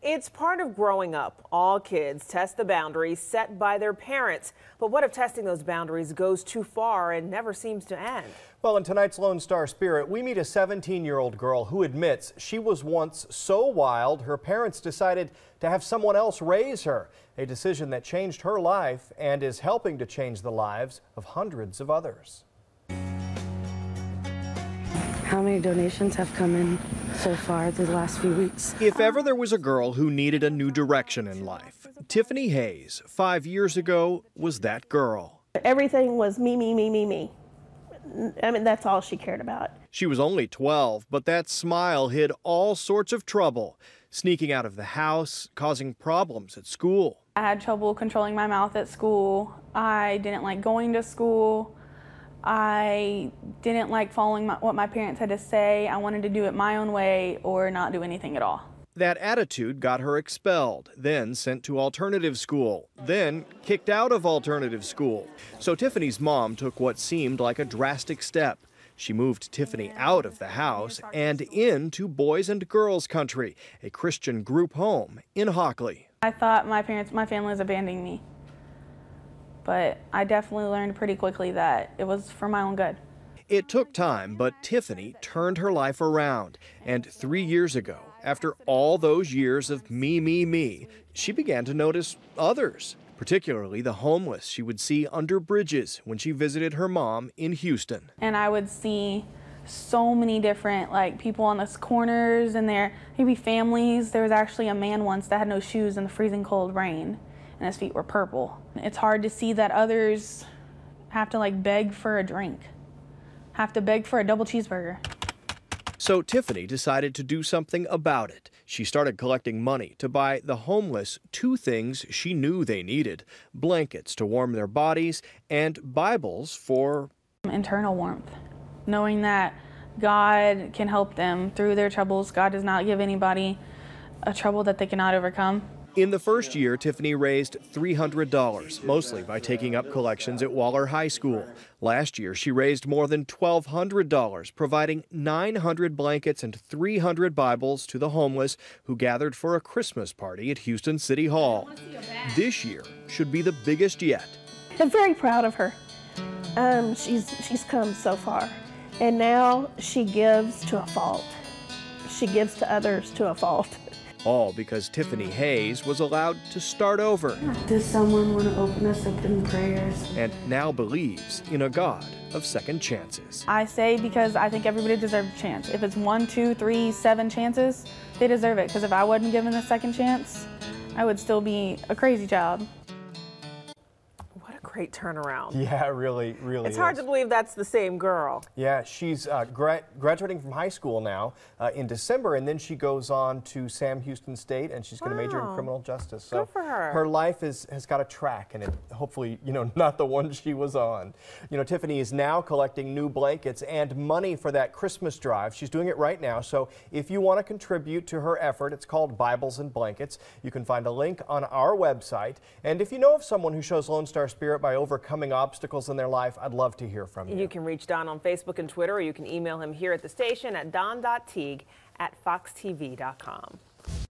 It's part of growing up. All kids test the boundaries set by their parents. But what if testing those boundaries goes too far and never seems to end? Well, in tonight's Lone Star Spirit, we meet a 17-year-old girl who admits she was once so wild her parents decided to have someone else raise her. A decision that changed her life and is helping to change the lives of hundreds of others. How many donations have come in so far the last few weeks? If ever there was a girl who needed a new direction in life, Tiffany Hayes, 5 years ago, was that girl. Everything was me, me, me, me, me. I mean, that's all she cared about. She was only 12, but that smile hid all sorts of trouble, sneaking out of the house, causing problems at school. I had trouble controlling my mouth at school. I didn't like going to school. I didn't like following what my parents had to say. I wanted to do it my own way or not do anything at all. That attitude got her expelled, then sent to alternative school, then kicked out of alternative school. So Tiffany's mom took what seemed like a drastic step. She moved Tiffany out of the house and into Boys and Girls Country, a Christian group home in Hockley. I thought my family was abandoning me. But I definitely learned pretty quickly that it was for my own good. It took time, but Tiffany turned her life around. And 3 years ago, after all those years of me, me, me, she began to notice others, particularly the homeless she would see under bridges when she visited her mom in Houston. And I would see so many different people on the corners and there maybe families. There was actually a man once that had no shoes in the freezing cold rain, and his feet were purple. It's hard to see that others have to beg for a drink, have to beg for a double cheeseburger. So Tiffany decided to do something about it. She started collecting money to buy the homeless two things she knew they needed: blankets to warm their bodies and Bibles for internal warmth, knowing that God can help them through their troubles. God does not give anybody a trouble that they cannot overcome. In the first year, Tiffany raised $300, mostly by taking up collections at Waller High School. Last year, she raised more than $1,200, providing 900 blankets and 300 Bibles to the homeless who gathered for a Christmas party at Houston City Hall. This year should be the biggest yet. I'm very proud of her. She's come so far, and now she gives to a fault. She gives to others to a fault. All because Tiffany Hayes was allowed to start over. Does someone want to open us up in prayers? And now believes in a God of second chances. I say because I think everybody deserves a chance. If it's 1, 2, 3, 7 chances, they deserve it. Because if I wasn't given a second chance, I would still be a crazy child. Great turnaround. Yeah, really It's hard to believe that's the same girl. Yeah, she's graduating from high school now in December, and then she goes on to Sam Houston State, and she's going to major in criminal justice. So good for her. Her life has got a track, and it hopefully, not the one she was on. Tiffany is now collecting new blankets and money for that Christmas drive. She's doing it right now. So if you want to contribute to her effort, it's called Bibles and Blankets. You can find a link on our website. And if you know of someone who shows Lone Star Spirit by overcoming obstacles in their life, I'd love to hear from you. You can reach Don on Facebook and Twitter, or you can email him here at the station at don.teague@foxtv.com.